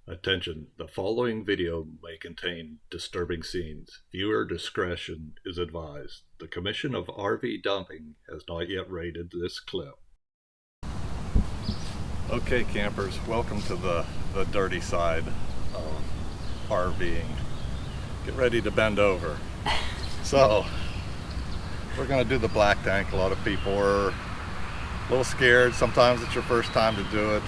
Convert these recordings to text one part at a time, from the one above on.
Attention, the following video may contain disturbing scenes. Viewer discretion is advised. The Commission of RV Dumping has not yet rated this clip. Okay, campers, welcome to the dirty side of RVing. Get ready to bend over. So, we're going to do the black tank. A lot of people are a little scared. Sometimes it's your first time to do it.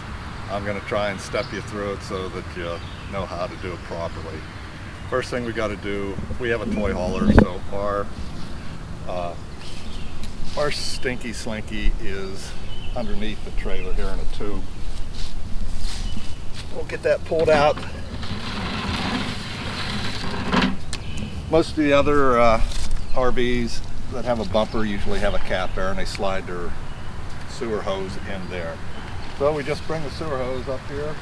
I'm going to try and step you through it so that you know how to do it properly. First thing we got to do, we have a toy hauler, so our stinky slinky is underneath the trailer here in a tube. We'll get that pulled out. Most of the other RVs that have a bumper usually have a cap there, and they slide their sewer hose in there. So we just bring the sewer hose up here.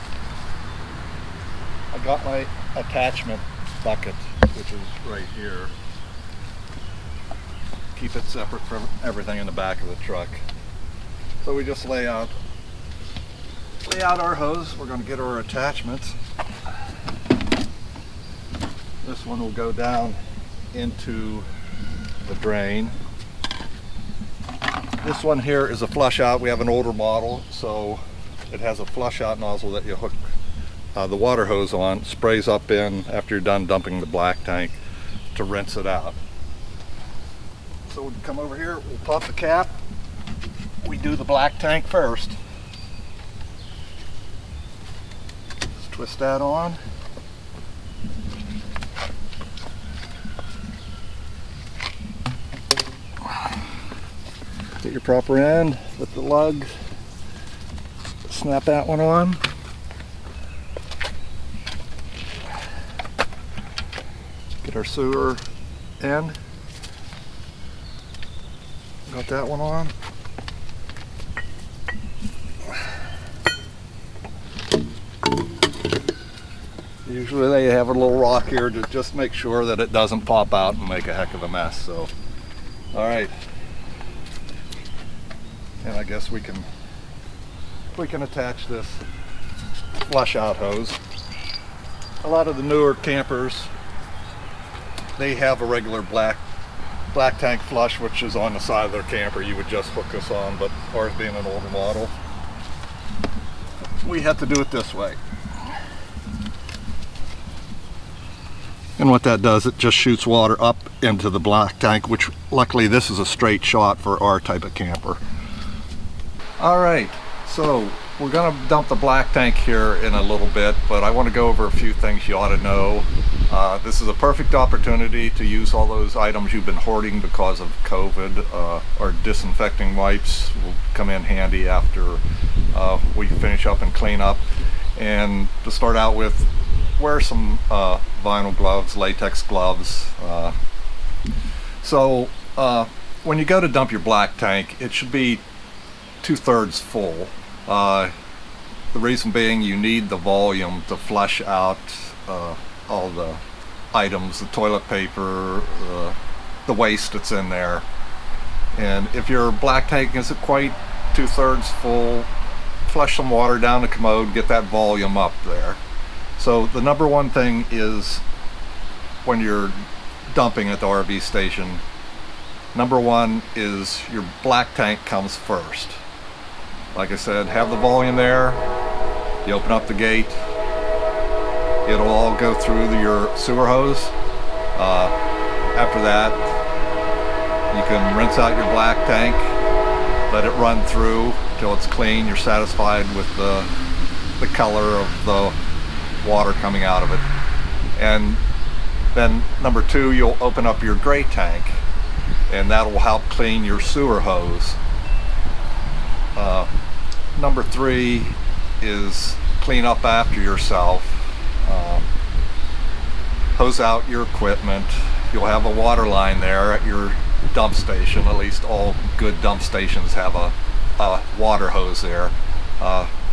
I got my attachment bucket, which is right here. Keep it separate from everything in the back of the truck. So we just lay out our hose. We're going to get our attachments. This one will go down into the drain. This one here is a flush out. We have an older model, so it has a flush out nozzle that you hook the water hose on, sprays up in after you're done dumping the black tank to rinse it out. So we'll come over here, we'll pop the cap. We do the black tank first. Just twist that on. Get your proper end with the lug. Snap that one on. Get our sewer end. Got that one on. Usually they have a little rock here to just make sure that it doesn't pop out and make a heck of a mess. So, all right. And I guess we can attach this flush out hose. A lot of the newer campers, they have a regular black tank flush, which is on the side of their camper. You would just hook this on, but ours being an older model, we have to do it this way. And what that does, it just shoots water up into the black tank, which luckily this is a straight shot for our type of camper. All right, so we're gonna dump the black tank here in a little bit, but I want to go over a few things you ought to know. This is a perfect opportunity to use all those items you've been hoarding because of COVID. Our disinfecting wipes will come in handy after we finish up and clean up. And to start out with, wear some vinyl gloves, latex gloves. When you go to dump your black tank, it should be 2/3 full. The reason being, you need the volume to flush out all the items, the toilet paper, the waste that's in there. And if your black tank isn't quite 2/3 full, flush some water down the commode, get that volume up there. So the number one thing is, when you're dumping at the RV station, number one is your black tank comes first. Like I said, have the volume there. You open up the gate, it'll all go through your sewer hose. After that, you can rinse out your black tank, let it run through till it's clean. You're satisfied with the color of the water coming out of it. And then number two, you'll open up your gray tank, and that will help clean your sewer hose. Number three is clean up after yourself. Hose out your equipment. You'll have a water line there at your dump station. At least all good dump stations have a water hose there.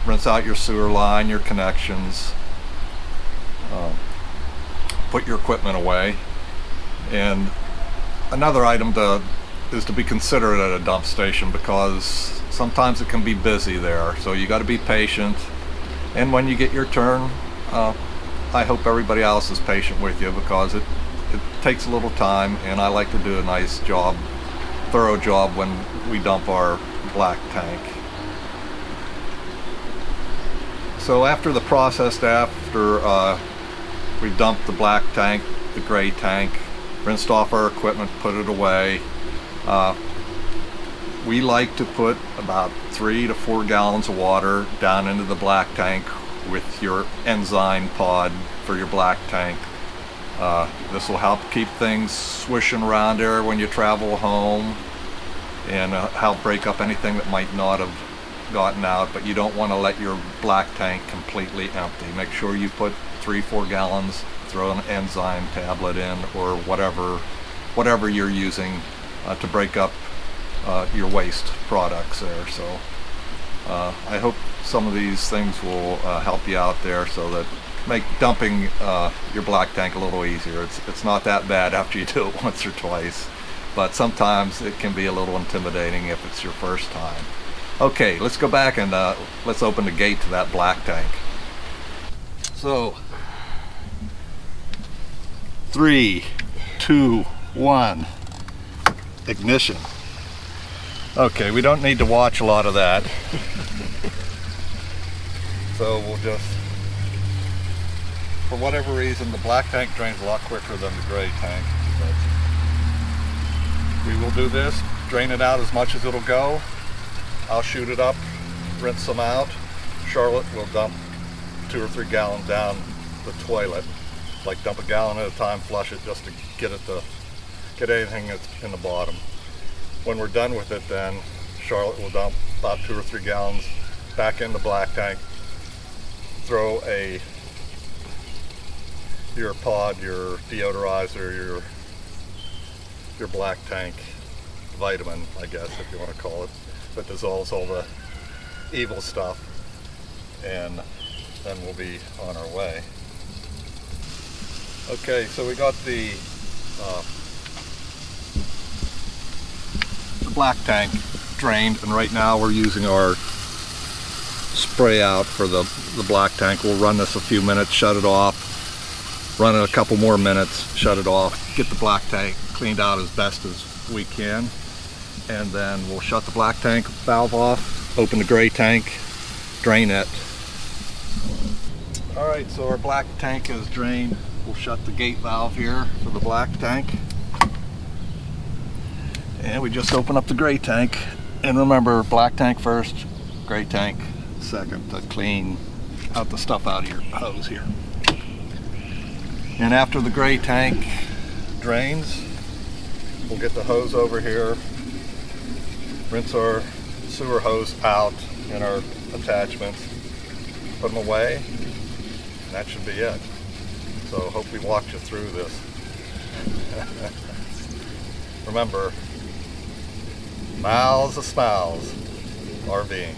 Rinse out your sewer line, your connections. Put your equipment away. And another item is to be considerate at a dump station, because sometimes it can be busy there, so you got to be patient. And when you get your turn, I hope everybody else is patient with you, because it takes a little time, and I like to do a nice job, thorough job when we dump our black tank. So after the process, after we dumped the black tank, the gray tank, rinsed off our equipment, put it away, we like to put about 3 to 4 gallons of water down into the black tank with your enzyme pod for your black tank. This will help keep things swishing around there when you travel home, and help break up anything that might not have gotten out. But you don't want to let your black tank completely empty. Make sure you put 3-4 gallons, throw an enzyme tablet in, or whatever you're using to break up your waste products there. So I hope some of these things will help you out there, so that make dumping your black tank a little easier. It's not that bad after you do it once or twice, but sometimes it can be a little intimidating if it's your first time. Okay, let's go back and let's open the gate to that black tank. So 3, 2, 1, ignition. Okay, we don't need to watch a lot of that. So we'll just, for whatever reason, the black tank drains a lot quicker than the gray tank. But we will do this, drain it out as much as it'll go. I'll shoot it up, rinse some out. Charlotte will dump 2 or 3 gallons down the toilet. Like dump a gallon at a time, flush it just to get anything that's in the bottom. When we're done with it, then Charlotte will dump about 2 or 3 gallons back in the black tank. Throw your pod, your deodorizer, your black tank vitamin, I guess, if you want to call it, that dissolves all the evil stuff, and then we'll be on our way. Okay, so we got the black tank drained, and right now we're using our spray out for the black tank. We'll run this a few minutes, shut it off, run it a couple more minutes, shut it off, get the black tank cleaned out as best as we can, and then we'll shut the black tank valve off, open the gray tank, drain it. Alright, so our black tank is drained. We'll shut the gate valve here for the black tank, and we just open up the gray tank. And remember, black tank first, gray tank second, to clean out the stuff out of your hose here. And after the gray tank drains, we'll get the hose over here, rinse our sewer hose out in our attachments, put them away, and that should be it. So hope we walked you through this. Remember, miles of smiles, RVing.